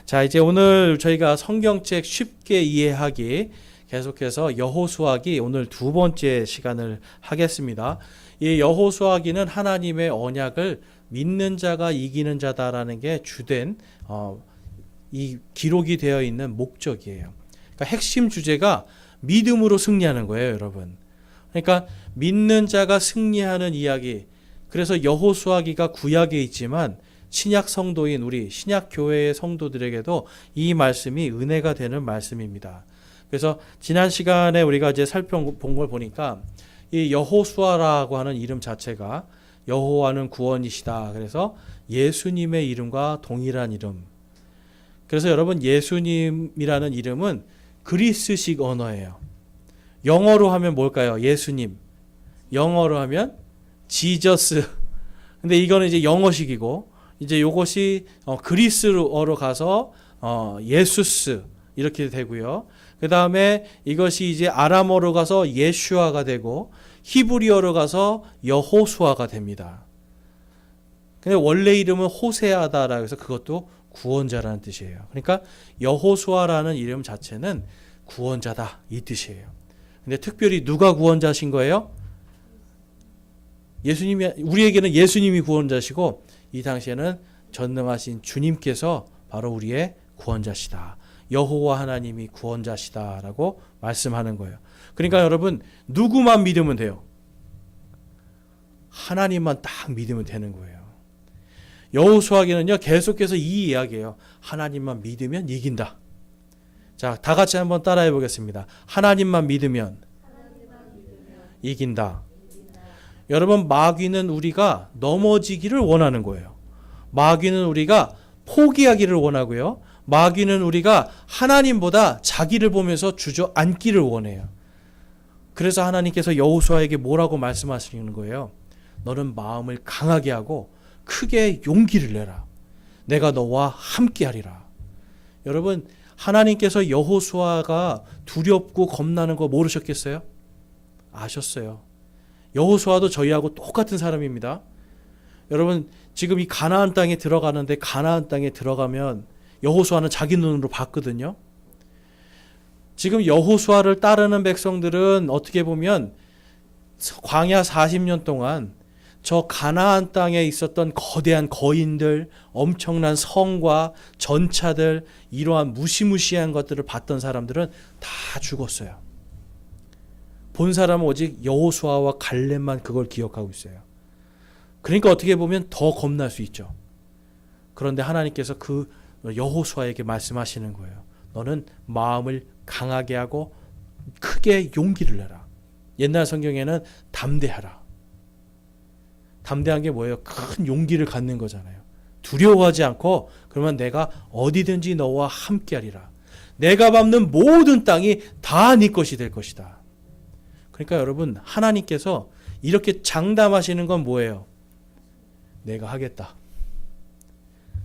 자, 이제 오늘 저희가 성경책 쉽게 이해하기 계속해서 여호수아기 오늘 두 번째 시간을 하겠습니다. 이 여호수아기는 하나님의 언약을 믿는 자가 이기는 자다라는 게 주된 이 기록이 되어 있는 목적이에요. 그러니까 핵심 주제가 믿음으로 승리하는 거예요, 여러분. 그러니까 믿는 자가 승리하는 이야기. 그래서 여호수아기가 구약에 있지만 신약 성도인 우리 신약 교회의 성도들에게도 이 말씀이 은혜가 되는 말씀입니다. 그래서 지난 시간에 우리가 이제 살펴본 걸 보니까 이 여호수아라고 하는 이름 자체가 여호와는 구원이시다. 그래서 예수님의 이름과 동일한 이름. 그래서 여러분 예수님이라는 이름은 그리스식 언어예요. 영어로 하면 뭘까요? 예수님. 영어로 하면 지저스. 근데 이거는 이제 영어식이고 이제 요것이 그리스어로 가서 예수스 이렇게 되고요. 그 다음에 이것이 이제 아람어로 가서 예슈아가 되고 히브리어로 가서 여호수아가 됩니다. 근데 원래 이름은 호세아다라고 해서 그것도 구원자라는 뜻이에요. 그러니까 여호수아라는 이름 자체는 구원자다 이 뜻이에요. 근데 특별히 누가 구원자신 거예요? 예수님이, 우리에게는 예수님이 구원자시고 이 당시에는 전능하신 주님께서 바로 우리의 구원자시다. 여호와 하나님이 구원자시다라고 말씀하는 거예요. 그러니까 여러분 누구만 믿으면 돼요? 하나님만 딱 믿으면 되는 거예요. 여호수아기는요 계속해서 이 이야기예요. 하나님만 믿으면 이긴다. 자, 다 같이 한번 따라해 보겠습니다. 하나님만 믿으면 이긴다. 여러분 마귀는 우리가 넘어지기를 원하는 거예요. 마귀는 우리가 포기하기를 원하고요. 마귀는 우리가 하나님보다 자기를 보면서 주저앉기를 원해요. 그래서 하나님께서 여호수아에게 뭐라고 말씀하시는 거예요? 너는 마음을 강하게 하고 크게 용기를 내라. 내가 너와 함께하리라. 여러분 하나님께서 여호수아가 두렵고 겁나는 거 모르셨겠어요? 아셨어요. 여호수아도 저희하고 똑같은 사람입니다. 여러분 지금 이 가나안 땅에 들어가는데 가나안 땅에 들어가면 여호수아는 자기 눈으로 봤거든요. 지금 여호수아를 따르는 백성들은 어떻게 보면 광야 40년 동안 저 가나안 땅에 있었던 거대한 거인들, 엄청난 성과 전차들, 이러한 무시무시한 것들을 봤던 사람들은 다 죽었어요. 본 사람은 오직 여호수아와 갈렙만 그걸 기억하고 있어요. 그러니까 어떻게 보면 더 겁날 수 있죠. 그런데 하나님께서 그 여호수아에게 말씀하시는 거예요. 너는 마음을 강하게 하고 크게 용기를 내라. 옛날 성경에는 담대하라. 담대한 게 뭐예요? 큰 용기를 갖는 거잖아요. 두려워하지 않고 그러면 내가 어디든지 너와 함께하리라. 내가 밟는 모든 땅이 다 네 것이 될 것이다. 그러니까 여러분 하나님께서 이렇게 장담하시는 건 뭐예요? 내가 하겠다.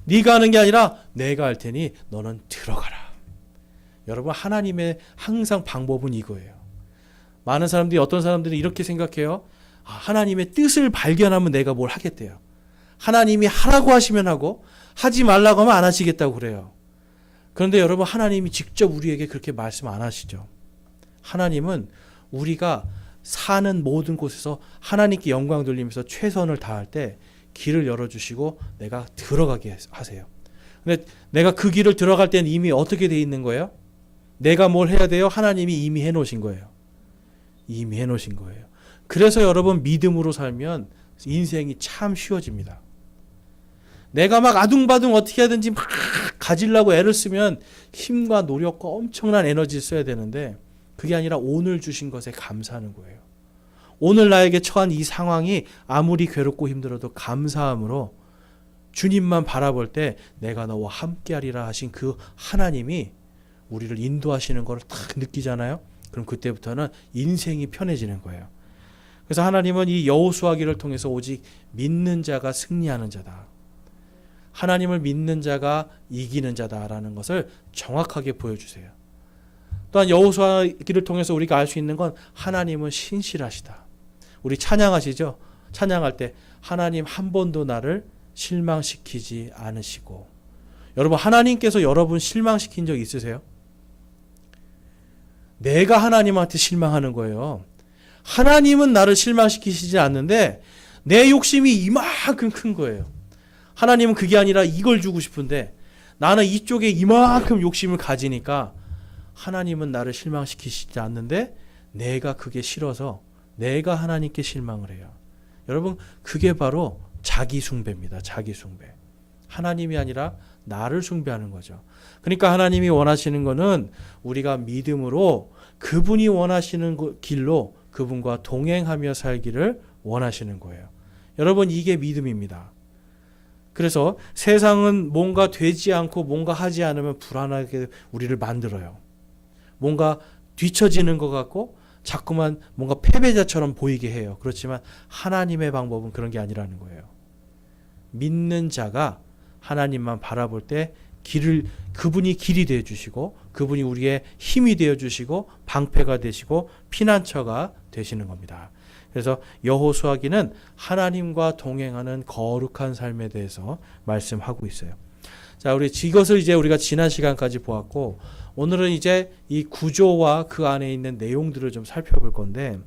네가 하는 게 아니라 내가 할 테니 너는 들어가라. 여러분 하나님의 항상 방법은 이거예요. 많은 사람들이 어떤 사람들이 이렇게 생각해요. 하나님의 뜻을 발견하면 내가 뭘 하겠대요. 하나님이 하라고 하시면 하고 하지 말라고 하면 안 하시겠다고 그래요. 그런데 여러분 하나님이 직접 우리에게 그렇게 말씀 안 하시죠. 하나님은 우리가 사는 모든 곳에서 하나님께 영광 돌리면서 최선을 다할 때 길을 열어주시고 내가 들어가게 하세요. 근데 내가 그 길을 들어갈 때는 이미 어떻게 돼 있는 거예요? 내가 뭘 해야 돼요? 하나님이 이미 해놓으신 거예요. 이미 해놓으신 거예요. 그래서 여러분 믿음으로 살면 인생이 참 쉬워집니다. 내가 막 아둥바둥 어떻게 하든지 막 가지려고 애를 쓰면 힘과 노력과 엄청난 에너지를 써야 되는데 그게 아니라 오늘 주신 것에 감사하는 거예요. 오늘 나에게 처한 이 상황이 아무리 괴롭고 힘들어도 감사함으로 주님만 바라볼 때 내가 너와 함께하리라 하신 그 하나님이 우리를 인도하시는 걸 딱 느끼잖아요. 그럼 그때부터는 인생이 편해지는 거예요. 그래서 하나님은 이 여호수아기를 통해서 오직 믿는 자가 승리하는 자다. 하나님을 믿는 자가 이기는 자다라는 것을 정확하게 보여주세요. 또한 여호수아기를 통해서 우리가 알 수 있는 건 하나님은 신실하시다. 우리 찬양하시죠? 찬양할 때 하나님 한 번도 나를 실망시키지 않으시고 여러분, 하나님께서 여러분 실망시킨 적 있으세요? 내가 하나님한테 실망하는 거예요. 하나님은 나를 실망시키시지 않는데 내 욕심이 이만큼 큰 거예요. 하나님은 그게 아니라 이걸 주고 싶은데 나는 이쪽에 이만큼 욕심을 가지니까 하나님은 나를 실망시키시지 않는데 내가 그게 싫어서 내가 하나님께 실망을 해요. 여러분, 그게 바로 자기 숭배입니다. 자기 숭배. 하나님이 아니라 나를 숭배하는 거죠. 그러니까 하나님이 원하시는 거는 우리가 믿음으로 그분이 원하시는 길로 그분과 동행하며 살기를 원하시는 거예요. 여러분, 이게 믿음입니다. 그래서 세상은 뭔가 되지 않고 뭔가 하지 않으면 불안하게 우리를 만들어요. 뭔가 뒤처지는 것 같고 자꾸만 뭔가 패배자처럼 보이게 해요. 그렇지만 하나님의 방법은 그런 게 아니라는 거예요. 믿는 자가 하나님만 바라볼 때 그분이 길이 되어 주시고 그분이 우리의 힘이 되어 주시고 방패가 되시고 피난처가 되시는 겁니다. 그래서 여호수아기는 하나님과 동행하는 거룩한 삶에 대해서 말씀하고 있어요. 자, 이것을 이제 우리가 지난 시간까지 보았고 오늘은 이제 이 구조와 그 안에 있는 내용들을 좀 살펴볼 건데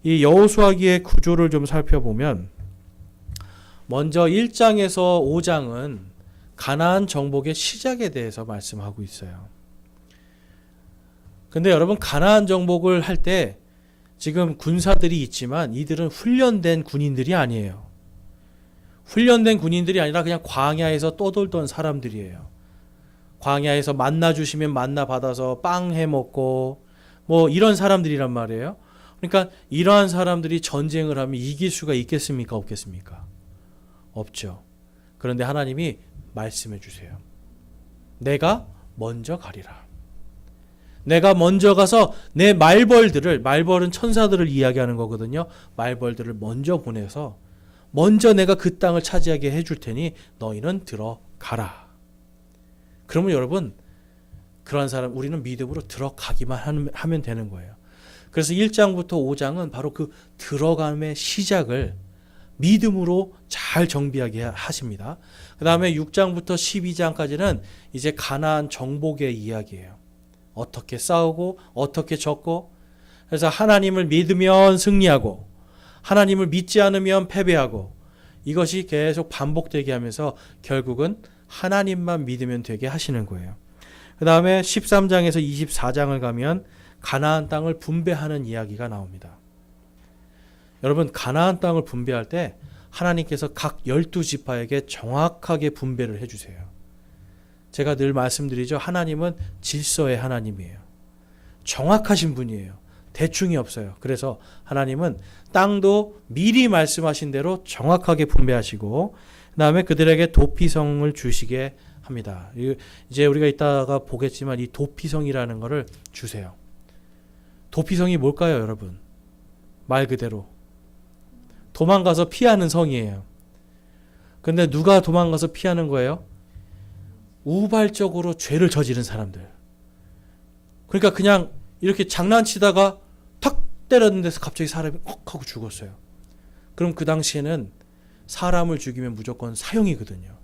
이 여호수아기의 구조를 좀 살펴보면 먼저 1장에서 5장은 가나안 정복의 시작에 대해서 말씀하고 있어요. 근데 여러분, 가나안 정복을 할 때 지금 군사들이 있지만 이들은 훈련된 군인들이 아니에요. 훈련된 군인들이 아니라 그냥 광야에서 떠돌던 사람들이에요. 광야에서 만나 주시면 만나 받아서 빵 해 먹고 뭐 이런 사람들이란 말이에요. 그러니까 이러한 사람들이 전쟁을 하면 이길 수가 있겠습니까? 없겠습니까? 없죠. 그런데 하나님이 말씀해 주세요. 내가 먼저 가리라. 내가 먼저 가서 내 말벌은 천사들을 이야기하는 거거든요. 말벌들을 먼저 보내서 먼저 내가 그 땅을 차지하게 해줄 테니 너희는 들어가라. 그러면 여러분, 그러한 사람 우리는 믿음으로 들어가기만 하면 되는 거예요. 그래서 1장부터 5장은 바로 그 들어감의 시작을 믿음으로 잘 정비하게 하십니다. 그 다음에 6장부터 12장까지는 이제 가나안 정복의 이야기예요. 어떻게 싸우고 어떻게 졌고, 그래서 하나님을 믿으면 승리하고 하나님을 믿지 않으면 패배하고, 이것이 계속 반복되게 하면서 결국은 하나님만 믿으면 되게 하시는 거예요. 그 다음에 13장에서 24장을 가면 가나안 땅을 분배하는 이야기가 나옵니다. 여러분, 가나안 땅을 분배할 때 하나님께서 각 12지파에게 정확하게 분배를 해주세요. 제가 늘 말씀드리죠. 하나님은 질서의 하나님이에요. 정확하신 분이에요. 대충이 없어요. 그래서 하나님은 땅도 미리 말씀하신 대로 정확하게 분배하시고 그 다음에 그들에게 도피성을 주시게 합니다. 이제 우리가 이따가 보겠지만 이 도피성이라는 거를 주세요. 도피성이 뭘까요, 여러분? 말 그대로 도망가서 피하는 성이에요. 근데 누가 도망가서 피하는 거예요? 우발적으로 죄를 저지른 사람들. 그러니까 그냥 이렇게 장난치다가 탁 때렸는 데서 갑자기 사람이 헉 하고 죽었어요. 그럼 그 당시에는 사람을 죽이면 무조건 사형이거든요.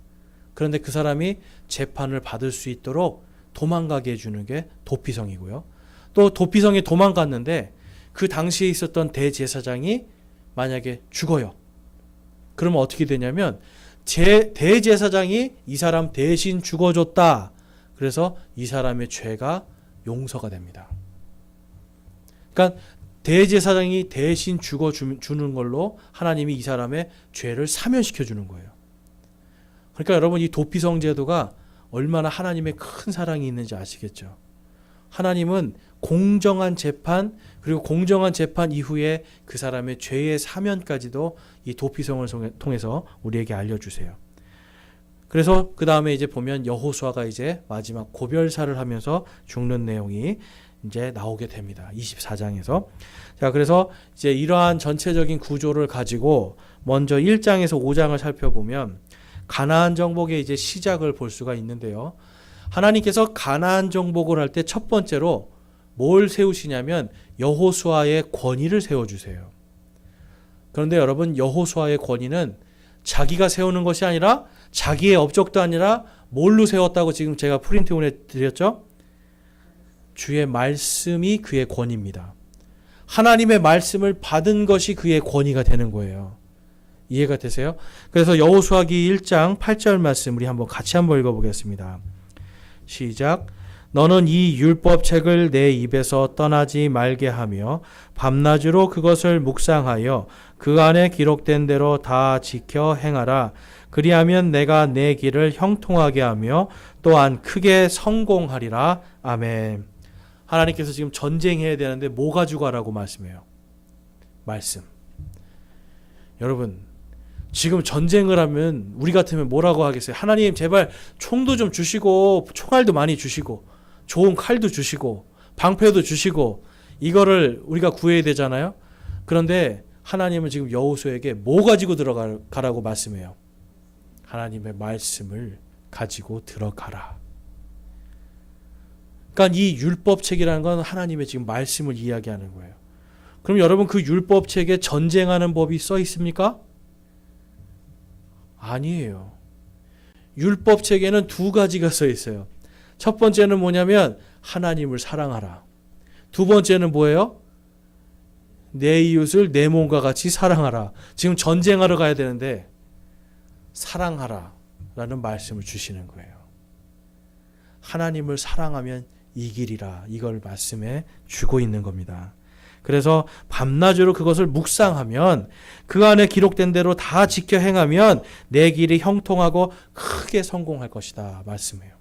그런데 그 사람이 재판을 받을 수 있도록 도망가게 해주는 게 도피성이고요. 또 도피성에 도망갔는데 그 당시에 있었던 대제사장이 만약에 죽어요. 그러면 어떻게 되냐면 대제사장이 이 사람 대신 죽어줬다. 그래서 이 사람의 죄가 용서가 됩니다. 그러니까 대제사장이 대신 죽어주는 걸로 하나님이 이 사람의 죄를 사면시켜 주는 거예요. 그러니까 여러분, 이 도피성 제도가 얼마나 하나님의 큰 사랑이 있는지 아시겠죠? 하나님은 공정한 재판, 그리고 공정한 재판 이후에 그 사람의 죄의 사면까지도 이 도피성을 통해서 우리에게 알려주세요. 그래서 그 다음에 이제 보면 여호수아가 이제 마지막 고별사를 하면서 죽는 내용이 이제 나오게 됩니다. 24장에서. 자, 그래서 이제 이러한 전체적인 구조를 가지고 먼저 1장에서 5장을 살펴보면 가나안 정복의 이제 시작을 볼 수가 있는데요. 하나님께서 가나안 정복을 할 때 첫 번째로 뭘 세우시냐면 여호수아의 권위를 세워주세요. 그런데 여러분, 여호수아의 권위는 자기가 세우는 것이 아니라 자기의 업적도 아니라 뭘로 세웠다고 지금 제가 프린트 보내드렸죠? 주의 말씀이 그의 권위입니다. 하나님의 말씀을 받은 것이 그의 권위가 되는 거예요. 이해가 되세요? 그래서 여호수아기 1장 8절 말씀 우리 같이 한번 읽어보겠습니다. 시작. 너는 이 율법책을 내 입에서 떠나지 말게 하며 밤낮으로 그것을 묵상하여 그 안에 기록된 대로 다 지켜 행하라. 그리하면 내가 내 길을 형통하게 하며 또한 크게 성공하리라. 아멘. 하나님께서 지금 전쟁해야 되는데 뭐 가지고 하라고 말씀해요? 말씀. 여러분, 지금 전쟁을 하면 우리 같으면 뭐라고 하겠어요? 하나님 제발 총도 좀 주시고 총알도 많이 주시고 좋은 칼도 주시고 방패도 주시고 이거를 우리가 구해야 되잖아요. 그런데 하나님은 지금 여호수아에게 뭐 가지고 들어가라고 말씀해요? 하나님의 말씀을 가지고 들어가라. 그러니까 이 율법책이라는 건 하나님의 지금 말씀을 이야기하는 거예요. 그럼 여러분 그 율법책에 전쟁하는 법이 써 있습니까? 아니에요. 율법책에는 두 가지가 써 있어요. 첫 번째는 뭐냐면 하나님을 사랑하라. 두 번째는 뭐예요? 내 이웃을 내 몸과 같이 사랑하라. 지금 전쟁하러 가야 되는데 사랑하라 라는 말씀을 주시는 거예요. 하나님을 사랑하면 이기리라. 이걸 말씀해 주고 있는 겁니다. 그래서 밤낮으로 그것을 묵상하면 그 안에 기록된 대로 다 지켜 행하면 내 길이 형통하고 크게 성공할 것이다 말씀해요.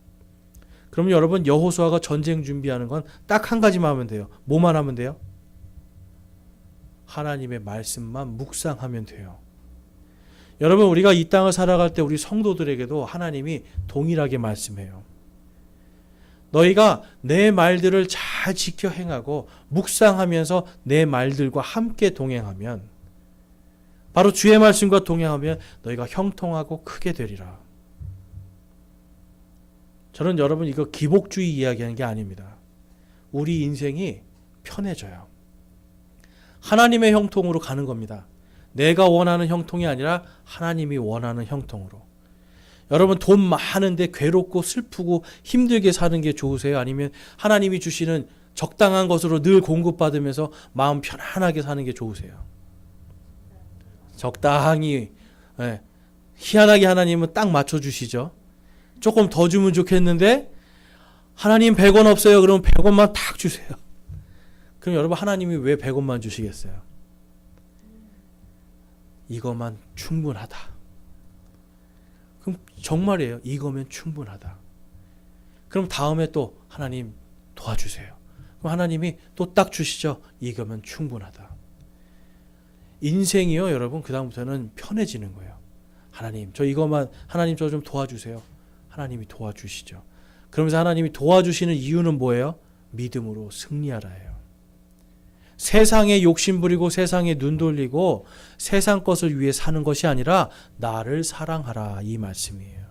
그럼 여러분 여호수아가 전쟁 준비하는 건 딱 한 가지만 하면 돼요. 뭐만 하면 돼요? 하나님의 말씀만 묵상하면 돼요. 여러분 우리가 이 땅을 살아갈 때 우리 성도들에게도 하나님이 동일하게 말씀해요. 너희가 내 말들을 잘 지켜 행하고 묵상하면서 내 말들과 함께 동행하면 바로 주의 말씀과 동행하면 너희가 형통하고 크게 되리라. 저는 여러분 이거 기복주의 이야기하는 게 아닙니다. 우리 인생이 편해져요. 하나님의 형통으로 가는 겁니다. 내가 원하는 형통이 아니라 하나님이 원하는 형통으로. 여러분 돈 많은데 괴롭고 슬프고 힘들게 사는 게 좋으세요? 아니면 하나님이 주시는 적당한 것으로 늘 공급받으면서 마음 편안하게 사는 게 좋으세요? 적당히. 희한하게 하나님은 딱 맞춰주시죠. 조금 더 주면 좋겠는데 하나님 100원 없어요. 그러면 100원만 딱 주세요. 그럼 여러분 하나님이 왜 100원만 주시겠어요? 이것만 충분하다. 그럼 정말이에요. 이거면 충분하다. 그럼 다음에 또 하나님 도와주세요. 그럼 하나님이 또 딱 주시죠. 이거면 충분하다. 인생이요 여러분 그 다음부터는 편해지는 거예요. 하나님 저 이것만 하나님 저 좀 도와주세요. 하나님이 도와주시죠. 그러면서 하나님이 도와주시는 이유는 뭐예요? 믿음으로 승리하라예요. 세상에 욕심부리고 세상에 눈 돌리고 세상 것을 위해 사는 것이 아니라 나를 사랑하라 이 말씀이에요.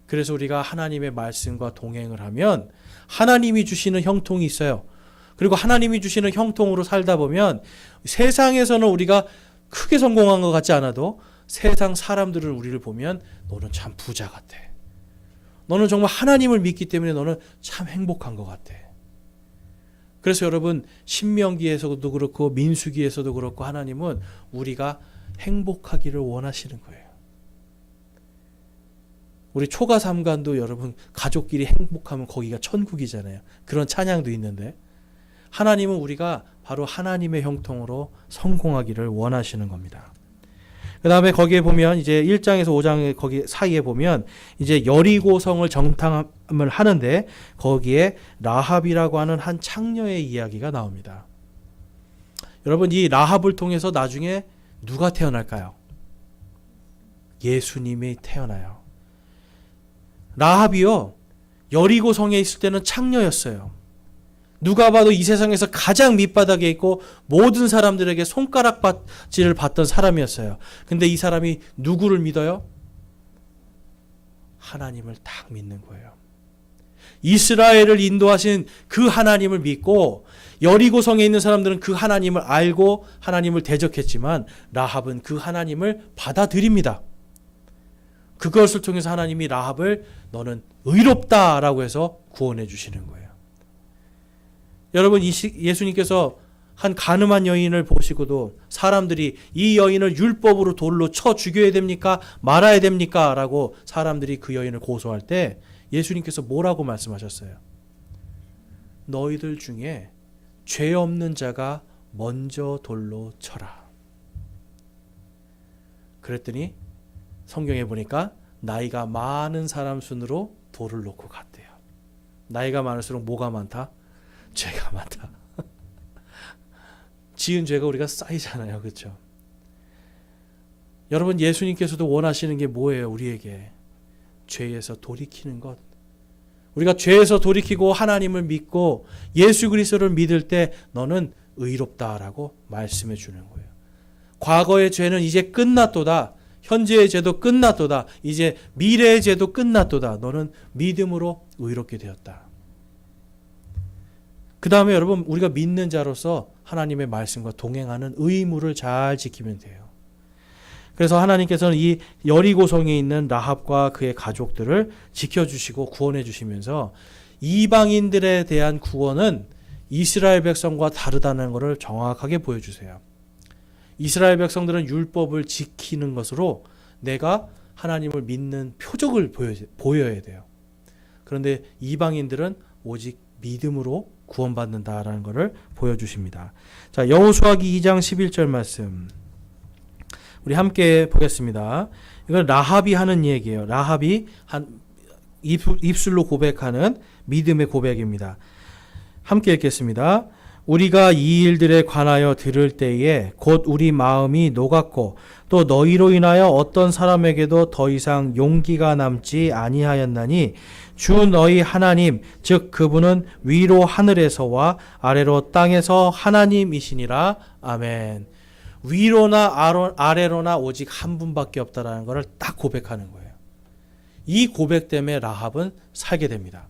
그래서 우리가 하나님의 말씀과 동행을 하면 하나님이 주시는 형통이 있어요. 그리고 하나님이 주시는 형통으로 살다 보면 세상에서는 우리가 크게 성공한 것 같지 않아도 세상 사람들은 우리를 보면 너는 참 부자 같아. 너는 정말 하나님을 믿기 때문에 너는 참 행복한 것 같아. 그래서 여러분 신명기에서도 그렇고 민수기에서도 그렇고 하나님은 우리가 행복하기를 원하시는 거예요. 우리 초가 삼간도 여러분 가족끼리 행복하면 거기가 천국이잖아요. 그런 찬양도 있는데 하나님은 우리가 바로 하나님의 형통으로 성공하기를 원하시는 겁니다. 그 다음에 거기에 보면 이제 1장에서 5장 거기 사이에 보면 이제 여리고성을 정탐을 하는데 거기에 라합이라고 하는 한 창녀의 이야기가 나옵니다. 여러분 이 라합을 통해서 나중에 누가 태어날까요? 예수님이 태어나요. 라합이요 여리고성에 있을 때는 창녀였어요. 누가 봐도 이 세상에서 가장 밑바닥에 있고 모든 사람들에게 손가락받질을 받던 사람이었어요. 근데 이 사람이 누구를 믿어요? 하나님을 딱 믿는 거예요. 이스라엘을 인도하신 그 하나님을 믿고 여리고성에 있는 사람들은 그 하나님을 알고 하나님을 대적했지만 라합은 그 하나님을 받아들입니다. 그것을 통해서 하나님이 라합을 너는 의롭다라고 해서 구원해 주시는 거예요. 여러분, 예수님께서 한 가늠한 여인을 보시고도 사람들이 이 여인을 율법으로 돌로 쳐 죽여야 됩니까? 말아야 됩니까? 라고 사람들이 그 여인을 고소할 때 예수님께서 뭐라고 말씀하셨어요? 너희들 중에 죄 없는 자가 먼저 돌로 쳐라. 그랬더니 성경에 보니까 나이가 많은 사람 순으로 돌을 놓고 갔대요. 나이가 많을수록 뭐가 많다? 죄가 많다. 지은 죄가 우리가 쌓이잖아요. 그렇죠? 여러분, 예수님께서도 원하시는 게 뭐예요? 우리에게 죄에서 돌이키는 것. 우리가 죄에서 돌이키고 하나님을 믿고 예수 그리스도를 믿을 때 너는 의롭다라고 말씀해 주는 거예요. 과거의 죄는 이제 끝났도다. 현재의 죄도 끝났도다. 이제 미래의 죄도 끝났도다. 너는 믿음으로 의롭게 되었다. 그 다음에 여러분, 우리가 믿는 자로서 하나님의 말씀과 동행하는 의무를 잘 지키면 돼요. 그래서 하나님께서는 이 여리고성에 있는 라합과 그의 가족들을 지켜주시고 구원해 주시면서 이방인들에 대한 구원은 이스라엘 백성과 다르다는 것을 정확하게 보여주세요. 이스라엘 백성들은 율법을 지키는 것으로 내가 하나님을 믿는 표적을 보여야 돼요. 그런데 이방인들은 오직 믿음으로 구원받는다라는 것을 보여주십니다. 자, 여호수아기 2장 11절 말씀 우리 함께 보겠습니다. 이건 라합이 하는 얘기예요. 라합이 입술로 고백하는 믿음의 고백입니다. 함께 읽겠습니다. 우리가 이 일들에 관하여 들을 때에 곧 우리 마음이 녹았고 또 너희로 인하여 어떤 사람에게도 더 이상 용기가 남지 아니하였나니 주 너희 하나님 즉 그분은 위로 하늘에서와 아래로 땅에서 하나님이시니라. 아멘. 위로나 아래로나 오직 한 분밖에 없다라는 것을 딱 고백하는 거예요. 이 고백 때문에 라합은 살게 됩니다.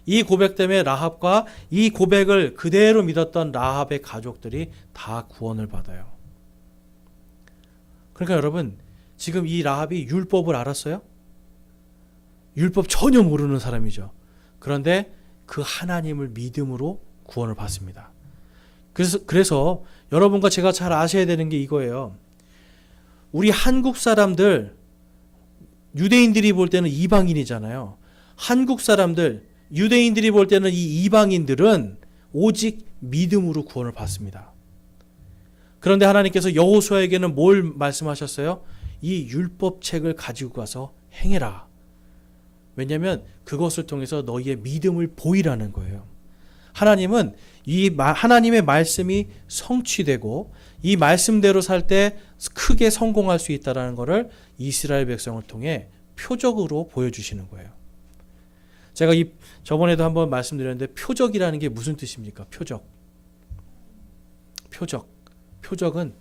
이 고백 때문에 라합과 이 고백을 그대로 믿었던 라합의 가족들이 다 구원을 받아요. 그러니까 여러분, 지금 이 라합이 율법을 알았어요? 율법 전혀 모르는 사람이죠. 그런데 그 하나님을 믿음으로 구원을 받습니다. 그래서 여러분과 제가 잘 아셔야 되는 게 이거예요. 우리 한국 사람들, 유대인들이 볼 때는 이방인이잖아요. 한국 사람들, 유대인들이 볼 때는 이 이방인들은 오직 믿음으로 구원을 받습니다. 그런데 하나님께서 여호수아에게는 뭘 말씀하셨어요? 이 율법책을 가지고 가서 행해라. 왜냐하면 그것을 통해서 너희의 믿음을 보이라는 거예요. 하나님은 하나님의 말씀이 성취되고 이 말씀대로 살 때 크게 성공할 수 있다는 것을 이스라엘 백성을 통해 표적으로 보여주시는 거예요. 제가 저번에도 한번 말씀드렸는데 표적이라는 게 무슨 뜻입니까? 표적은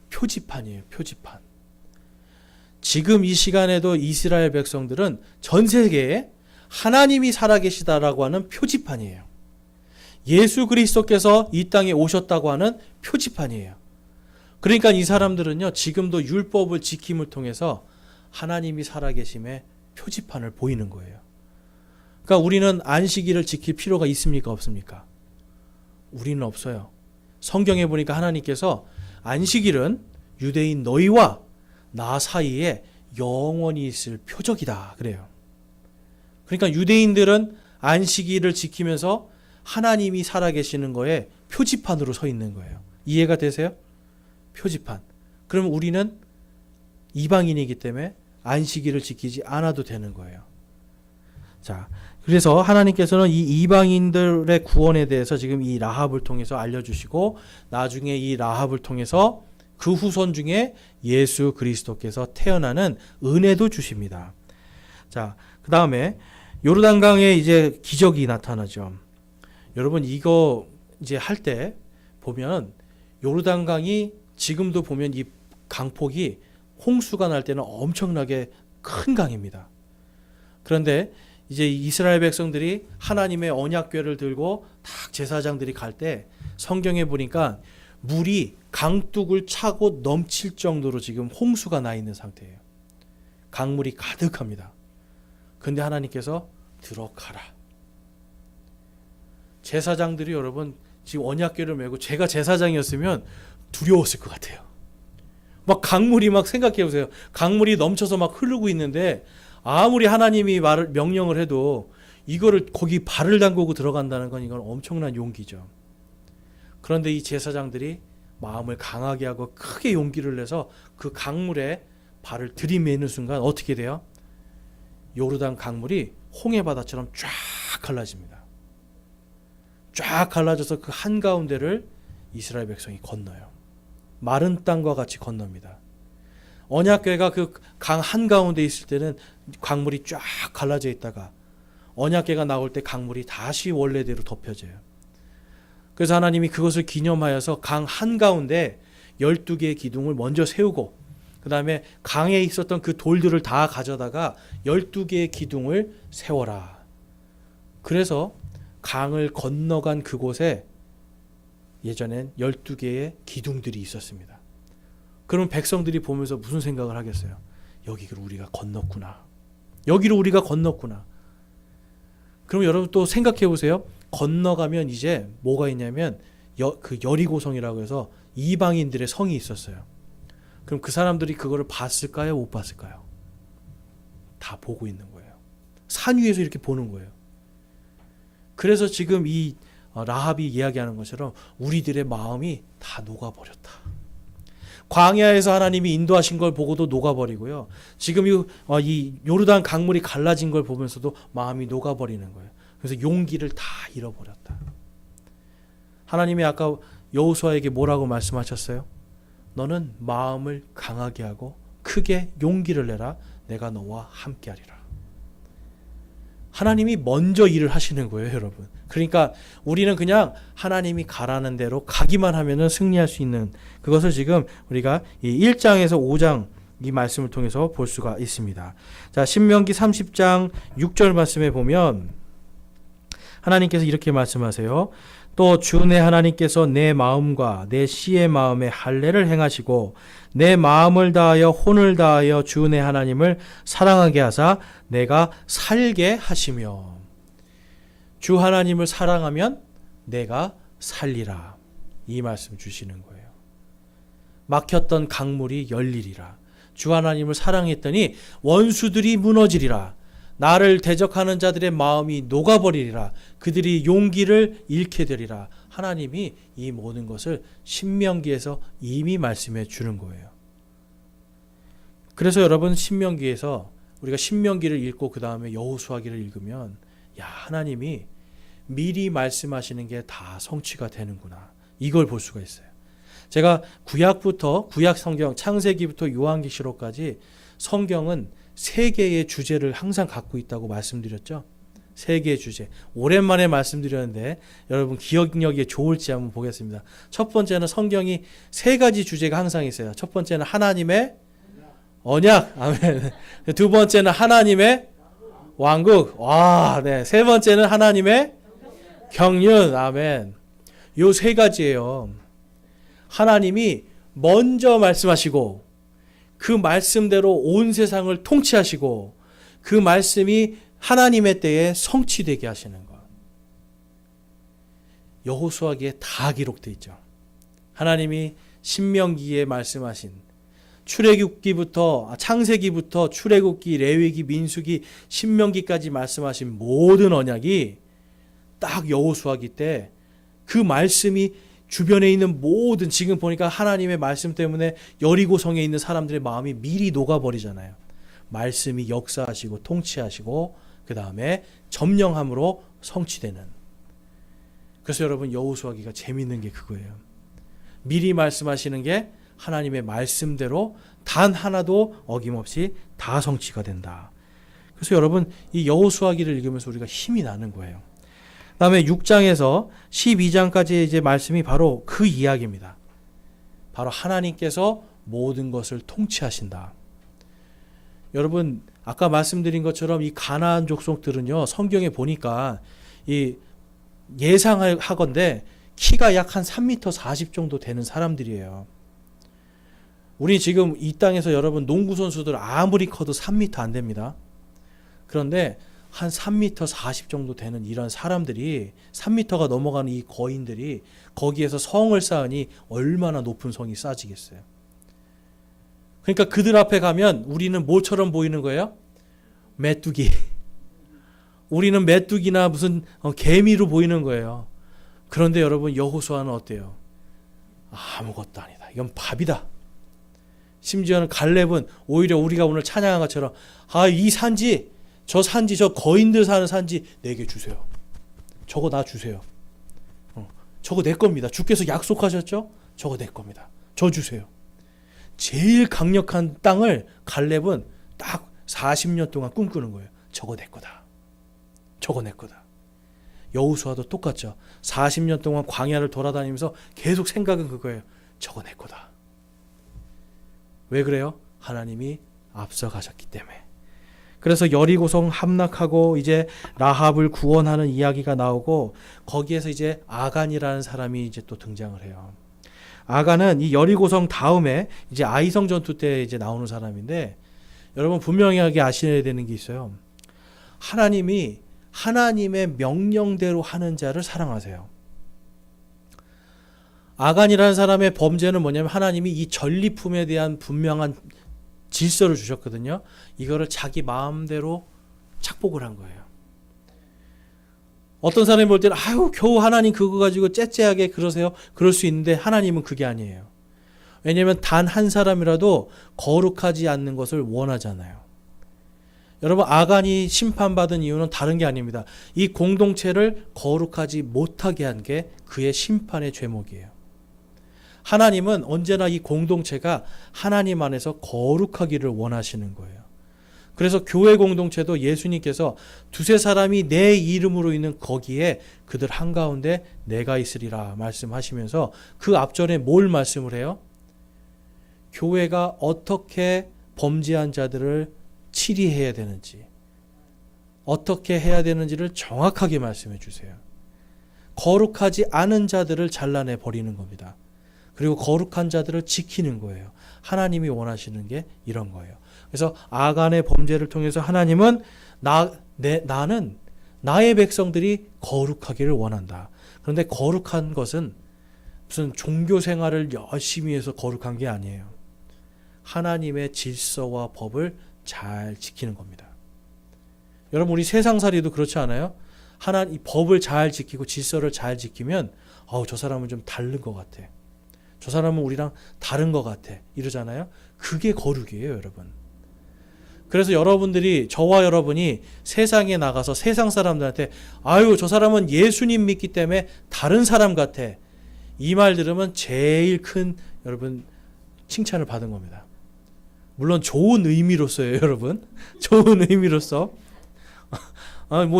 표지판이에요. 표지판. 지금 이 시간에도 이스라엘 백성들은 전 세계에 하나님이 살아계시다라고 하는 표지판이에요. 예수 그리스도께서 이 땅에 오셨다고 하는 표지판이에요. 그러니까 이 사람들은요, 지금도 율법을 지킴을 통해서 하나님이 살아계심의 표지판을 보이는 거예요. 그러니까 우리는 안식일을 지킬 필요가 있습니까? 없습니까? 우리는 없어요. 성경에 보니까 하나님께서 안식일은 유대인 너희와 나 사이에 영원히 있을 표적이다 그래요. 그러니까 유대인들은 안식일을 지키면서 하나님이 살아계시는 거에 표지판으로 서 있는 거예요. 이해가 되세요? 표지판. 그럼 우리는 이방인이기 때문에 안식일을 지키지 않아도 되는 거예요. 자, 그래서 하나님께서는 이 이방인들의 구원에 대해서 지금 이 라합을 통해서 알려주시고 나중에 이 라합을 통해서 그 후손 중에 예수 그리스도께서 태어나는 은혜도 주십니다. 자, 그 다음에 요르단강에 이제 기적이 나타나죠. 여러분 이거 이제 할 때 보면 요르단강이 지금도 보면 이 강폭이 홍수가 날 때는 엄청나게 큰 강입니다. 그런데 이제 이스라엘 백성들이 하나님의 언약궤를 들고 딱 제사장들이 갈 때 성경에 보니까 물이 강둑을 차고 넘칠 정도로 지금 홍수가 나 있는 상태예요. 강물이 가득합니다. 근데 하나님께서 들어가라. 제사장들이 여러분 지금 언약궤를 메고 제가 제사장이었으면 두려웠을 것 같아요. 막 강물이 막 생각해 보세요. 강물이 넘쳐서 막 흐르고 있는데 아무리 하나님이 명령을 해도 이거를 거기 발을 담그고 들어간다는 건 이건 엄청난 용기죠. 그런데 이 제사장들이 마음을 강하게 하고 크게 용기를 내서 그 강물에 발을 들이매는 순간 어떻게 돼요? 요르단 강물이 홍해 바다처럼 쫙 갈라집니다. 쫙 갈라져서 그 한가운데를 이스라엘 백성이 건너요. 마른 땅과 같이 건넙니다. 언약궤가 그 강 한가운데 있을 때는 강물이 쫙 갈라져 있다가 언약궤가 나올 때 강물이 다시 원래대로 덮여져요. 그래서 하나님이 그것을 기념하여서 강 한가운데 12개의 기둥을 먼저 세우고 그 다음에 강에 있었던 그 돌들을 다 가져다가 12개의 기둥을 세워라. 그래서 강을 건너간 그곳에 예전엔 12개의 기둥들이 있었습니다. 그럼 백성들이 보면서 무슨 생각을 하겠어요? 여기를 우리가 건넜구나. 여기를 우리가 건넜구나. 그럼 여러분 또 생각해 보세요. 건너가면 이제 뭐가 있냐면 그 여리고성이라고 해서 이방인들의 성이 있었어요. 그럼 그 사람들이 그거를 봤을까요? 못 봤을까요? 다 보고 있는 거예요. 산 위에서 이렇게 보는 거예요. 그래서 지금 이 라합이 이야기하는 것처럼 우리들의 마음이 다 녹아버렸다. 광야에서 하나님이 인도하신 걸 보고도 녹아버리고요. 지금 이 요르단 강물이 갈라진 걸 보면서도 마음이 녹아버리는 거예요. 그래서 용기를 다 잃어버렸다. 하나님이 아까 여호수아에게 뭐라고 말씀하셨어요? 너는 마음을 강하게 하고 크게 용기를 내라. 내가 너와 함께하리라. 하나님이 먼저 일을 하시는 거예요, 여러분. 그러니까 우리는 그냥 하나님이 가라는 대로 가기만 하면은 승리할 수 있는 그것을 지금 우리가 이 1장에서 5장 이 말씀을 통해서 볼 수가 있습니다. 자, 신명기 30장 6절 말씀에 보면 하나님께서 이렇게 말씀하세요. 또 주 내 하나님께서 내 마음과 내 씨의 마음에 할례를 행하시고 내 마음을 다하여 혼을 다하여 주 내 하나님을 사랑하게 하사 내가 살게 하시며 주 하나님을 사랑하면 내가 살리라. 이 말씀 주시는 거예요. 막혔던 강물이 열리리라. 주 하나님을 사랑했더니 원수들이 무너지리라. 나를 대적하는 자들의 마음이 녹아버리리라. 그들이 용기를 잃게 되리라. 하나님이 이 모든 것을 신명기에서 이미 말씀해 주는 거예요. 그래서 여러분 신명기에서 우리가 신명기를 읽고 그 다음에 여호수아기를 읽으면 야, 하나님이 미리 말씀하시는 게 다 성취가 되는구나. 이걸 볼 수가 있어요. 제가 구약 성경 창세기부터 요한계시록까지 성경은 세 개의 주제를 항상 갖고 있다고 말씀드렸죠. 세 개의 주제. 오랜만에 말씀드렸는데 여러분 기억력이 좋을지 한번 보겠습니다. 첫 번째는 성경이 세 가지 주제가 항상 있어요. 첫 번째는 하나님의 언약. 아멘. 두 번째는 하나님의 왕국. 와, 네. 세 번째는 하나님의 경륜. 아멘. 요 세 가지예요. 하나님이 먼저 말씀하시고 그 말씀대로 온 세상을 통치하시고 그 말씀이 하나님의 때에 성취되게 하시는 것. 여호수아기에 다 기록되어 있죠. 하나님이 신명기에 말씀하신 출애굽기부터 창세기부터 출애굽기, 레위기, 민수기, 신명기까지 말씀하신 모든 언약이 딱 여호수아기 때 그 말씀이 주변에 있는 모든 지금 보니까 하나님의 말씀 때문에 여리고성에 있는 사람들의 마음이 미리 녹아버리잖아요. 말씀이 역사하시고 통치하시고 그 다음에 점령함으로 성취되는. 그래서 여러분 여호수아기가 재밌는 게 그거예요. 미리 말씀하시는 게 하나님의 말씀대로 단 하나도 어김없이 다 성취가 된다. 그래서 여러분 이 여호수아기를 읽으면서 우리가 힘이 나는 거예요. 그다음에 6장에서 12장까지 이제 말씀이 바로 그 이야기입니다. 바로 하나님께서 모든 것을 통치하신다. 여러분 아까 말씀드린 것처럼 이 가나안 족속들은요 성경에 보니까 이 예상하건대 키가 약 한 3m 40 정도 되는 사람들이에요. 우리 지금 이 땅에서 여러분 농구 선수들 아무리 커도 3m 안 됩니다. 그런데 한 3m 40 정도 되는 이런 사람들이 3m가 넘어가는 이 거인들이 거기에서 성을 쌓으니 얼마나 높은 성이 쌓지겠어요. 그러니까 그들 앞에 가면 우리는 뭐처럼 보이는 거예요? 메뚜기. 우리는 메뚜기나 무슨 개미로 보이는 거예요. 그런데 여러분 여호수아는 어때요? 아무것도 아니다. 이건 밥이다. 심지어는 갈렙은 오히려 우리가 오늘 찬양한 것처럼 이 산지 저 산지 저 거인들 사는 산지 내게 주세요. 저거 나 주세요. 저거 내 겁니다. 주께서 약속하셨죠? 저거 내 겁니다. 저 주세요. 제일 강력한 땅을 갈렙은 딱 40년 동안 꿈꾸는 거예요. 저거 내 거다. 저거 내 거다. 여호수아도 똑같죠. 40년 동안 광야를 돌아다니면서 계속 생각은 그거예요. 저거 내 거다. 왜 그래요? 하나님이 앞서가셨기 때문에. 그래서 여리고성 함락하고 이제 라합을 구원하는 이야기가 나오고 거기에서 이제 아간이라는 사람이 이제 또 등장을 해요. 아간은 이 여리고성 다음에 이제 아이성 전투 때 이제 나오는 사람인데 여러분 분명하게 아셔야 되는 게 있어요. 하나님이 하나님의 명령대로 하는 자를 사랑하세요. 아간이라는 사람의 범죄는 뭐냐면 하나님이 이 전리품에 대한 분명한 질서를 주셨거든요. 이거를 자기 마음대로 착복을 한 거예요. 어떤 사람이 볼 때는 겨우 하나님 그거 가지고 째째하게 그러세요. 그럴 수 있는데 하나님은 그게 아니에요. 왜냐하면 단 한 사람이라도 거룩하지 않는 것을 원하잖아요. 여러분 아간이 심판받은 이유는 다른 게 아닙니다. 이 공동체를 거룩하지 못하게 한 게 그의 심판의 죄목이에요. 하나님은 언제나 이 공동체가 하나님 안에서 거룩하기를 원하시는 거예요. 그래서 교회 공동체도 예수님께서 두세 사람이 내 이름으로 있는 거기에 그들 한가운데 내가 있으리라 말씀하시면서 그 앞전에 뭘 말씀을 해요? 교회가 어떻게 범죄한 자들을 치리해야 되는지, 어떻게 해야 되는지를 정확하게 말씀해 주세요. 거룩하지 않은 자들을 잘라내 버리는 겁니다. 그리고 거룩한 자들을 지키는 거예요. 하나님이 원하시는 게 이런 거예요. 그래서 아간의 범죄를 통해서 하나님은 나는 나의 백성들이 거룩하기를 원한다. 그런데 거룩한 것은 무슨 종교 생활을 열심히 해서 거룩한 게 아니에요. 하나님의 질서와 법을 잘 지키는 겁니다. 여러분 우리 세상살이도 그렇지 않아요? 이 법을 잘 지키고 질서를 잘 지키면 저 사람은 좀 다른 것 같아. 저 사람은 우리랑 다른 것 같아. 이러잖아요. 그게 거룩이에요, 여러분. 그래서 여러분들이 저와 여러분이 세상에 나가서 세상 사람들한테 저 사람은 예수님 믿기 때문에 다른 사람 같아. 이 말 들으면 제일 큰 여러분 칭찬을 받은 겁니다. 물론 좋은 의미로서요, 여러분. 좋은 의미로서.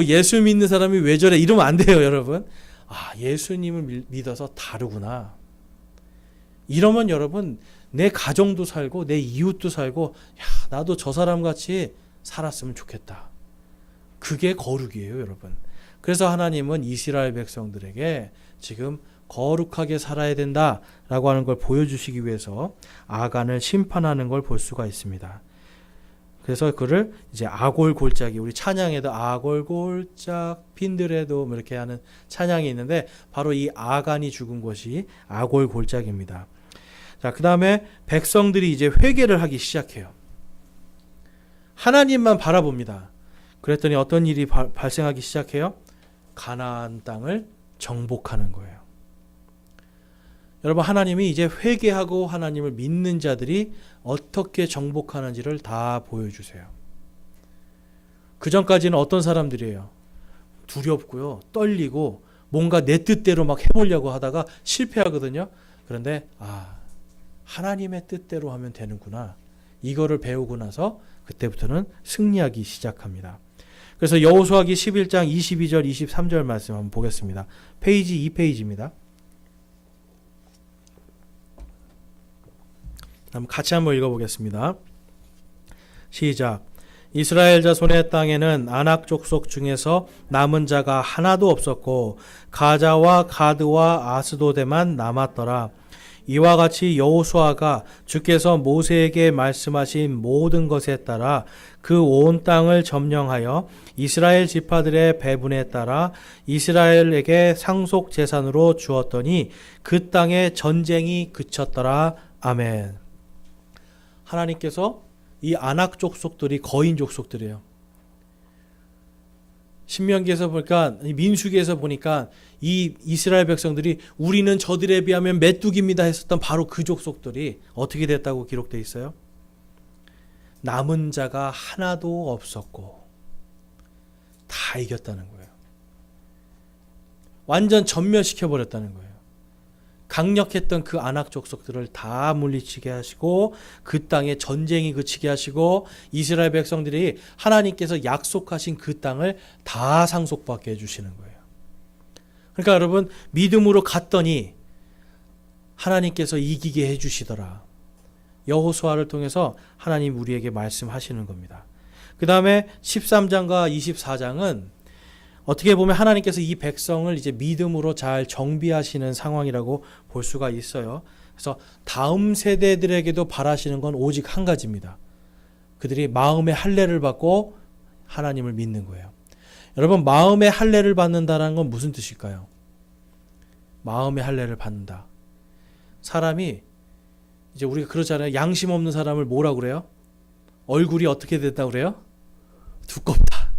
예수 믿는 사람이 왜 저래 이러면 안 돼요, 여러분. 예수님을 믿어서 다르구나. 이러면 여러분 내 가정도 살고 내 이웃도 살고 나도 저 사람 같이 살았으면 좋겠다. 그게 거룩이에요, 여러분. 그래서 하나님은 이스라엘 백성들에게 지금 거룩하게 살아야 된다라고 하는 걸 보여주시기 위해서 아간을 심판하는 걸 볼 수가 있습니다. 그래서 그를 이제 아골골짜기, 우리 찬양에도 아골골짝 핀들에도 이렇게 하는 찬양이 있는데 바로 이 아간이 죽은 곳이 아골골짝입니다. 자, 그 다음에 백성들이 이제 회개를 하기 시작해요. 하나님만 바라봅니다. 그랬더니 어떤 일이 발생하기 시작해요? 가나안 땅을 정복하는 거예요. 여러분 하나님이 이제 회개하고 하나님을 믿는 자들이 어떻게 정복하는지를 다 보여주세요. 그 전까지는 어떤 사람들이에요? 두렵고요, 떨리고 뭔가 내 뜻대로 막 해보려고 하다가 실패하거든요. 그런데 하나님의 뜻대로 하면 되는구나. 이거를 배우고 나서 그때부터는 승리하기 시작합니다. 그래서 여호수아기 11장 22절 23절 말씀 한번 보겠습니다. 페이지 2페이지입니다. 같이 한번 읽어보겠습니다. 시작. 이스라엘 자손의 땅에는 아낙 족속 중에서 남은 자가 하나도 없었고 가자와 가드와 아스도데만 남았더라. 이와 같이 여호수아가 주께서 모세에게 말씀하신 모든 것에 따라 그 온 땅을 점령하여 이스라엘 지파들의 배분에 따라 이스라엘에게 상속 재산으로 주었더니 그 땅에 전쟁이 그쳤더라. 아멘. 하나님께서 이 아낙 족속들이 거인 족속들이에요. 신명기에서 보니까, 민수기에서 보니까 이 이스라엘 백성들이 우리는 저들에 비하면 메뚜기입니다 했었던 바로 그 족속들이 어떻게 됐다고 기록되어 있어요? 남은 자가 하나도 없었고 다 이겼다는 거예요. 완전 전멸시켜 버렸다는 거예요. 강력했던 그 아낙 족속들을 다 물리치게 하시고 그 땅에 전쟁이 그치게 하시고 이스라엘 백성들이 하나님께서 약속하신 그 땅을 다 상속받게 해주시는 거예요. 그러니까 여러분, 믿음으로 갔더니 하나님께서 이기게 해주시더라. 여호수아를 통해서 하나님 우리에게 말씀하시는 겁니다. 그 다음에 13장과 24장은 어떻게 보면 하나님께서 이 백성을 이제 믿음으로 잘 정비하시는 상황이라고 볼 수가 있어요. 그래서 다음 세대들에게도 바라시는 건 오직 한 가지입니다. 그들이 마음의 할례를 받고 하나님을 믿는 거예요. 여러분, 마음의 할례를 받는다는 건 무슨 뜻일까요? 마음의 할례를 받는다. 사람이 이제 우리가 그러잖아요. 양심 없는 사람을 뭐라 그래요? 얼굴이 어떻게 됐다 그래요? 두껍다.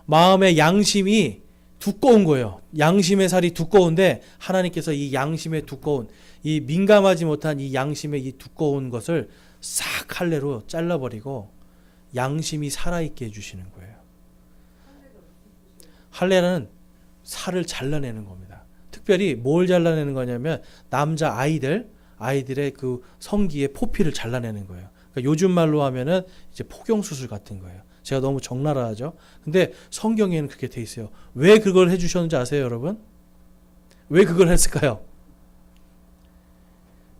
마음의 양심이 두꺼운 거예요. 양심의 살이 두꺼운데 하나님께서 이 양심의 두꺼운, 이 민감하지 못한 이 양심의 이 두꺼운 것을 싹 할례로 잘라버리고 양심이 살아있게 해주시는 거예요. 할례는 살을 잘라내는 겁니다. 특별히 뭘 잘라내는 거냐면 남자 아이들의 그 성기의 포피를 잘라내는 거예요. 그러니까 요즘 말로 하면은 이제 포경수술 같은 거예요. 제가 너무 적나라하죠. 근데 성경에는 그렇게 돼 있어요. 왜 그걸 해주셨는지 아세요, 여러분? 왜 그걸 했을까요?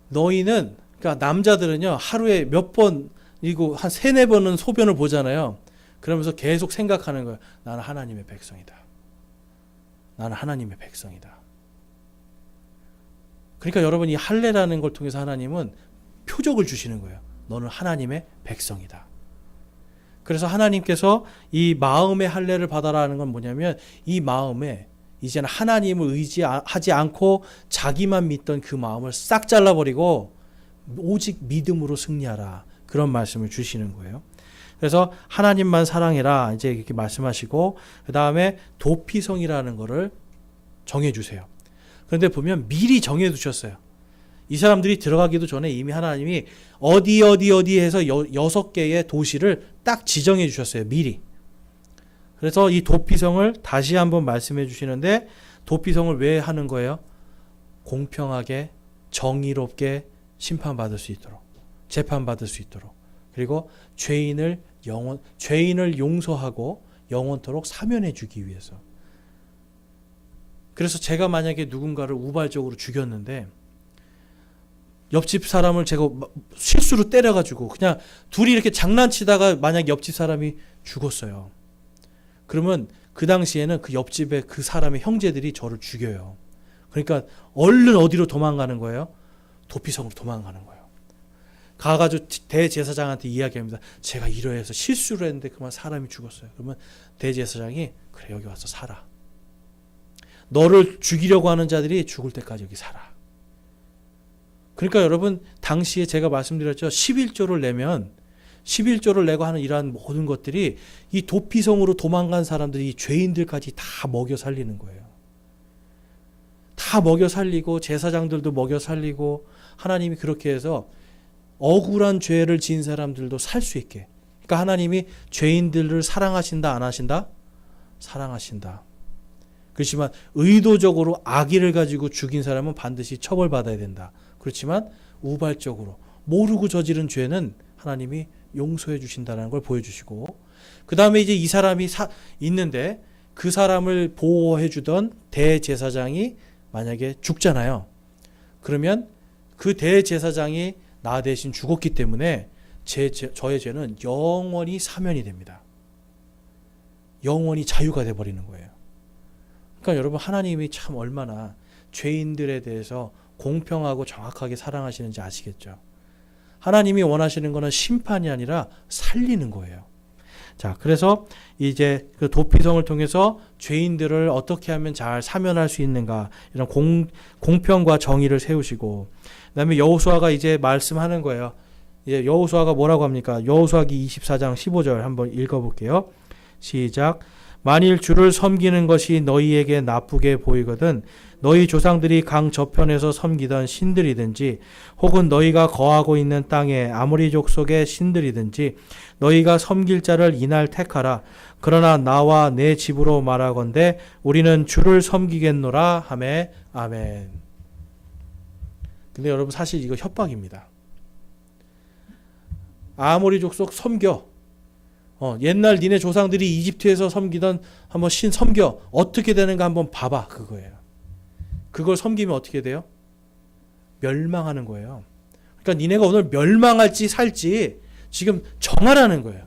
너희는, 그러니까 남자들은요, 하루에 몇 번, 그리고 한 3-4번은 소변을 보잖아요. 그러면서 계속 생각하는 거예요. 나는 하나님의 백성이다. 나는 하나님의 백성이다. 그러니까 여러분, 이 할례라는 걸 통해서 하나님은 표적을 주시는 거예요. 너는 하나님의 백성이다. 그래서 하나님께서 이 마음의 할례를 받아라는 건 뭐냐면 이 마음에 이제는 하나님을 의지하지 않고 자기만 믿던 그 마음을 싹 잘라버리고 오직 믿음으로 승리하라. 그런 말씀을 주시는 거예요. 그래서 하나님만 사랑해라. 이제 이렇게 말씀하시고 그 다음에 도피성이라는 거를 정해주세요. 그런데 보면 미리 정해두셨어요. 이 사람들이 들어가기도 전에 이미 하나님이 어디 해서 6개의 도시를 딱 지정해 주셨어요. 미리. 그래서 이 도피성을 다시 한번 말씀해 주시는데 도피성을 왜 하는 거예요? 공평하게 정의롭게 심판받을 수 있도록, 재판받을 수 있도록, 그리고 죄인을 용서하고 영원토록 사면해 주기 위해서. 그래서 제가 만약에 누군가를 우발적으로 죽였는데 옆집 사람을 제가 실수로 때려가지고 그냥 둘이 이렇게 장난치다가 만약 옆집 사람이 죽었어요. 그러면 그 당시에는 그 옆집에 그 사람의 형제들이 저를 죽여요. 그러니까 얼른 어디로 도망가는 거예요? 도피성으로 도망가는 거예요. 가가지고 대제사장한테 이야기합니다. 제가 이러해서 실수를 했는데 그만 사람이 죽었어요. 그러면 대제사장이 그래 여기 와서 살아. 너를 죽이려고 하는 자들이 죽을 때까지 여기 살아. 그러니까 여러분 당시에 제가 말씀드렸죠. 11조를 내고 하는 이러한 모든 것들이 이 도피성으로 도망간 사람들이 이 죄인들까지 다 먹여 살리는 거예요. 다 먹여 살리고 제사장들도 먹여 살리고 하나님이 그렇게 해서 억울한 죄를 지은 사람들도 살 수 있게. 그러니까 하나님이 죄인들을 사랑하신다 안 하신다? 사랑하신다. 그렇지만 의도적으로 악의를 가지고 죽인 사람은 반드시 처벌받아야 된다. 그렇지만 우발적으로 모르고 저지른 죄는 하나님이 용서해 주신다는 걸 보여주시고 그 다음에 이제 이 사람이 있는데 그 사람을 보호해 주던 대제사장이 만약에 죽잖아요. 그러면 그 대제사장이 나 대신 죽었기 때문에 저의 죄는 영원히 사면이 됩니다. 영원히 자유가 돼버리는 거예요. 그러니까 여러분 하나님이 참 얼마나 죄인들에 대해서 공평하고 정확하게 사랑하시는지 아시겠죠? 하나님이 원하시는 것은 심판이 아니라 살리는 거예요. 자, 그래서 이제 그 도피성을 통해서 죄인들을 어떻게 하면 잘 사면할 수 있는가, 이런 공평과 정의를 세우시고, 그다음에 여호수아가 이제 말씀하는 거예요. 이제 여호수아가 뭐라고 합니까? 여호수아기 24장 15절 한번 읽어볼게요. 시작. 만일 주를 섬기는 것이 너희에게 나쁘게 보이거든 너희 조상들이 강 저편에서 섬기던 신들이든지 혹은 너희가 거하고 있는 땅의 아모리 족속의 신들이든지 너희가 섬길 자를 이날 택하라. 그러나 나와 내 집으로 말하건대 우리는 주를 섬기겠노라 하매 아멘. 근데 여러분 사실 이거 협박입니다. 아모리 족속 섬겨. 옛날 니네 조상들이 이집트에서 섬기던 한번 신 섬겨. 어떻게 되는가 한번 봐봐. 그거예요. 그걸 섬기면 어떻게 돼요? 멸망하는 거예요. 그러니까 니네가 오늘 멸망할지 살지 지금 정하라는 거예요.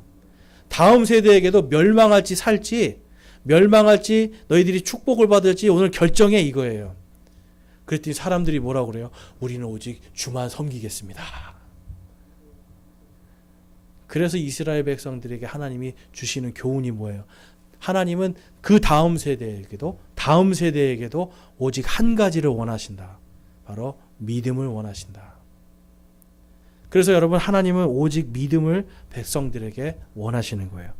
다음 세대에게도 멸망할지 살지, 멸망할지 너희들이 축복을 받을지 오늘 결정해, 이거예요. 그랬더니 사람들이 뭐라고 그래요? 우리는 오직 주만 섬기겠습니다. 그래서 이스라엘 백성들에게 하나님이 주시는 교훈이 뭐예요? 하나님은 그 다음 세대에게도 오직 한 가지를 원하신다. 바로 믿음을 원하신다. 그래서 여러분, 하나님은 오직 믿음을 백성들에게 원하시는 거예요.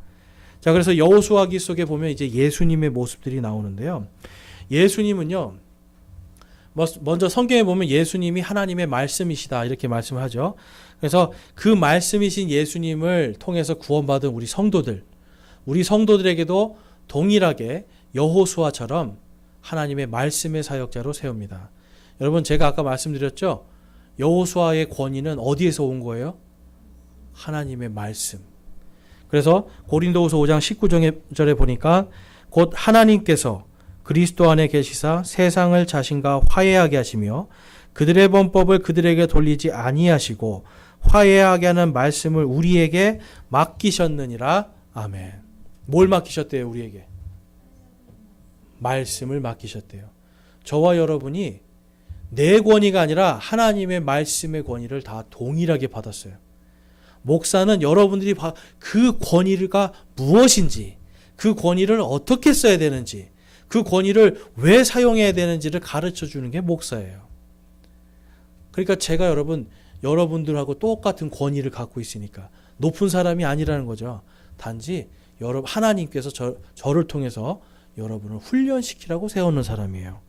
자, 그래서 여호수아기 속에 보면 이제 예수님의 모습들이 나오는데요. 예수님은요, 먼저 성경에 보면 예수님이 하나님의 말씀이시다 이렇게 말씀하죠. 그래서 그 말씀이신 예수님을 통해서 구원받은 우리 성도들에게도 동일하게 여호수아처럼 하나님의 말씀의 사역자로 세웁니다. 여러분, 제가 아까 말씀드렸죠? 여호수아의 권위는 어디에서 온 거예요? 하나님의 말씀. 그래서 고린도후서 5장 19절에 보니까 곧 하나님께서 그리스도 안에 계시사 세상을 자신과 화해하게 하시며 그들의 범법을 그들에게 돌리지 아니하시고 화해하게 하는 말씀을 우리에게 맡기셨느니라. 아멘. 뭘 맡기셨대요? 우리에게 말씀을 맡기셨대요. 저와 여러분이 내 권위가 아니라 하나님의 말씀의 권위를 다 동일하게 받았어요. 목사는 여러분들이 그 권위가 무엇인지, 그 권위를 어떻게 써야 되는지, 그 권위를 왜 사용해야 되는지를 가르쳐 주는 게 목사예요. 그러니까 제가 여러분들하고 똑같은 권위를 갖고 있으니까 높은 사람이 아니라는 거죠. 단지 하나님께서 저를 통해서 여러분을 훈련시키라고 세우는 사람이에요.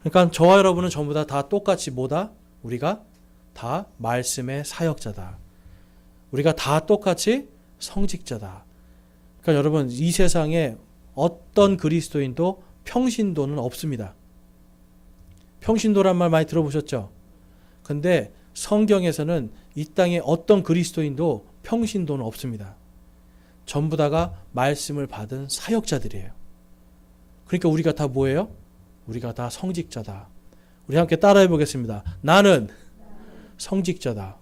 그러니까 저와 여러분은 전부 다 똑같이 뭐다? 우리가 다 말씀의 사역자다. 우리가 다 똑같이 성직자다. 그러니까 여러분, 이 세상에 어떤 그리스도인도 평신도는 없습니다. 평신도란 말 많이 들어보셨죠? 근데 성경에서는 이 땅에 어떤 그리스도인도 평신도는 없습니다. 전부 다가 말씀을 받은 사역자들이에요. 그러니까 우리가 다 뭐예요? 우리가 다 성직자다. 우리 함께 따라해 보겠습니다. 나는 성직자다.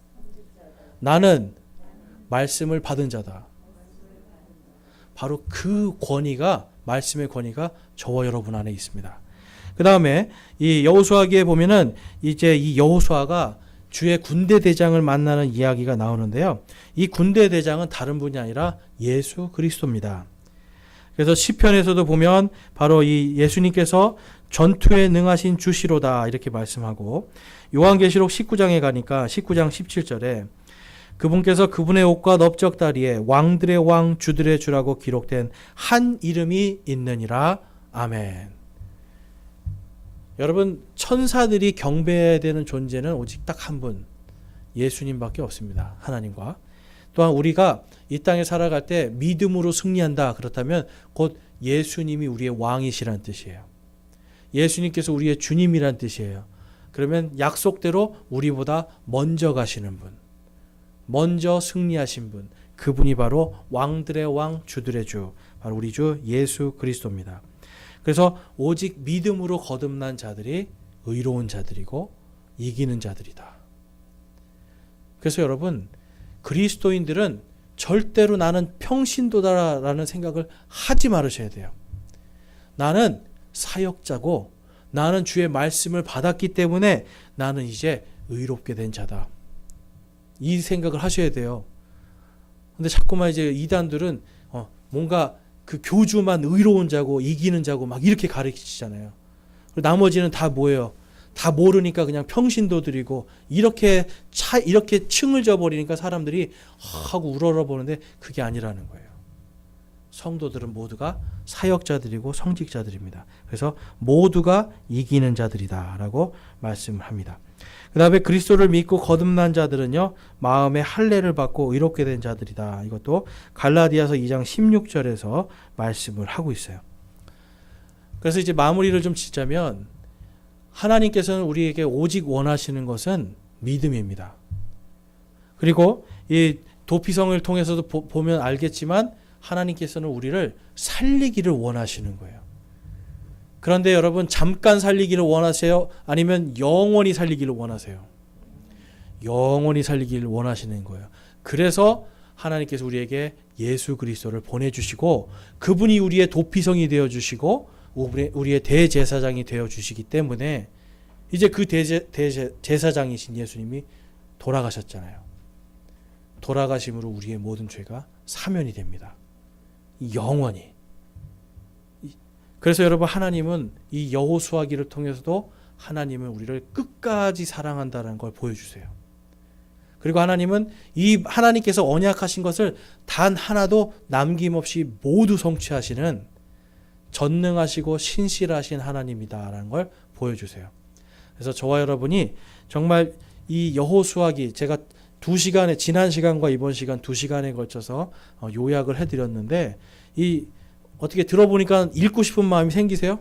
나는 말씀을 받은 자다. 바로 그 권위가, 말씀의 권위가 저와 여러분 안에 있습니다. 그 다음에 이 여호수아기에 보면은 이제 이 여호수아가 주의 군대 대장을 만나는 이야기가 나오는데요. 이 군대 대장은 다른 분이 아니라 예수 그리스도입니다. 그래서 시편에서도 보면 바로 이 예수님께서 전투에 능하신 주시로다 이렇게 말씀하고, 요한계시록 19장에 가니까 19장 17절에 그분께서 그분의 옷과 넓적다리에 왕들의 왕 주들의 주라고 기록된 한 이름이 있느니라. 아멘. 여러분, 천사들이 경배해야 되는 존재는 오직 딱 한 분, 예수님밖에 없습니다. 하나님과. 또한 우리가 이 땅에 살아갈 때 믿음으로 승리한다 그렇다면 곧 예수님이 우리의 왕이시라는 뜻이에요. 예수님께서 우리의 주님이란 뜻이에요. 그러면 약속대로 우리보다 먼저 가시는 분, 먼저 승리하신 분, 그분이 바로 왕들의 왕 주들의 주, 바로 우리 주 예수 그리스도입니다. 그래서 오직 믿음으로 거듭난 자들이 의로운 자들이고 이기는 자들이다. 그래서 여러분, 그리스도인들은 절대로 나는 평신도다라는 생각을 하지 말으셔야 돼요. 나는 사역자고 나는 주의 말씀을 받았기 때문에 나는 이제 의롭게 된 자다. 이 생각을 하셔야 돼요. 근데 자꾸만 이제 이단들은 뭔가 그 교주만 의로운 자고 이기는 자고 막 이렇게 가르치잖아요. 그리고 나머지는 다 뭐예요? 다 모르니까 그냥 평신도들이고 이렇게 층을 져버리니까 사람들이 하고 우러러보는데 그게 아니라는 거예요. 성도들은 모두가 사역자들이고 성직자들입니다. 그래서 모두가 이기는 자들이다라고 말씀을 합니다. 그 다음에 그리스도를 믿고 거듭난 자들은요, 마음의 할례를 받고 의롭게 된 자들이다. 이것도 갈라디아서 2장 16절에서 말씀을 하고 있어요. 그래서 이제 마무리를 좀 짓자면, 하나님께서는 우리에게 오직 원하시는 것은 믿음입니다. 그리고 이 도피성을 통해서도 보면 알겠지만 하나님께서는 우리를 살리기를 원하시는 거예요. 그런데 여러분, 잠깐 살리기를 원하세요? 아니면 영원히 살리기를 원하세요? 영원히 살리기를 원하시는 거예요. 그래서 하나님께서 우리에게 예수 그리스도를 보내주시고 그분이 우리의 도피성이 되어주시고 우리의 대제사장이 되어주시기 때문에 이제 그 대제사장이신 예수님이 돌아가셨잖아요. 돌아가심으로 우리의 모든 죄가 사면이 됩니다. 영원히. 그래서 여러분, 하나님은 이 여호수아기를 통해서도 하나님은 우리를 끝까지 사랑한다는 걸 보여주세요. 그리고 하나님은 이 하나님께서 언약하신 것을 단 하나도 남김없이 모두 성취하시는 전능하시고 신실하신 하나님이다라는 걸 보여주세요. 그래서 저와 여러분이 정말 이 여호수아기, 제가 2시간에, 지난 시간과 이번 시간 2시간에 걸쳐서 요약을 해드렸는데, 이 어떻게 들어보니까 읽고 싶은 마음이 생기세요?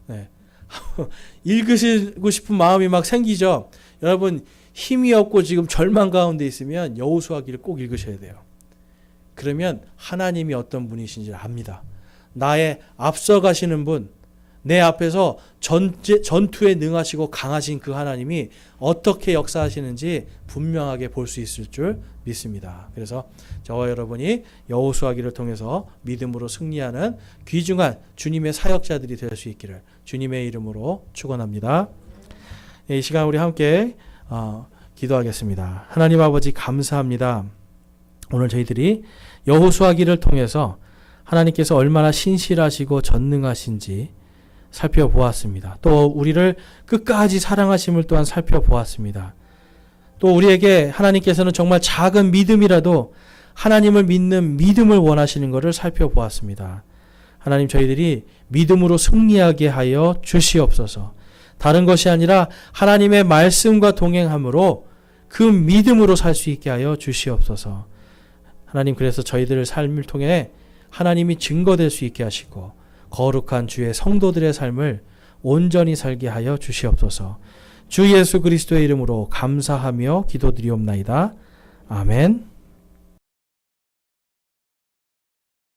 네. 읽으시고 싶은 마음이 막 생기죠. 여러분, 힘이 없고 지금 절망 가운데 있으면 여호수아기를 꼭 읽으셔야 돼요. 그러면 하나님이 어떤 분이신지 압니다. 나의 앞서가시는 분, 내 앞에서 전투에 능하시고 강하신 그 하나님이 어떻게 역사하시는지 분명하게 볼 수 있을 줄 믿습니다. 그래서 저와 여러분이 여호수아기를 통해서 믿음으로 승리하는 귀중한 주님의 사역자들이 될 수 있기를 주님의 이름으로 축원합니다. 이 시간 우리 함께 기도하겠습니다. 하나님 아버지, 감사합니다. 오늘 저희들이 여호수아기를 통해서 하나님께서 얼마나 신실하시고 전능하신지 살펴보았습니다. 또 우리를 끝까지 사랑하심을 또한 살펴보았습니다. 또 우리에게 하나님께서는 정말 작은 믿음이라도 하나님을 믿는 믿음을 원하시는 것을 살펴보았습니다. 하나님, 저희들이 믿음으로 승리하게 하여 주시옵소서. 다른 것이 아니라 하나님의 말씀과 동행함으로 그 믿음으로 살 수 있게 하여 주시옵소서. 하나님, 그래서 저희들의 삶을 통해 하나님이 증거될 수 있게 하시고 거룩한 주의 성도들의 삶을 온전히 살게 하여 주시옵소서. 주 예수 그리스도의 이름으로 감사하며 기도드리옵나이다. 아멘.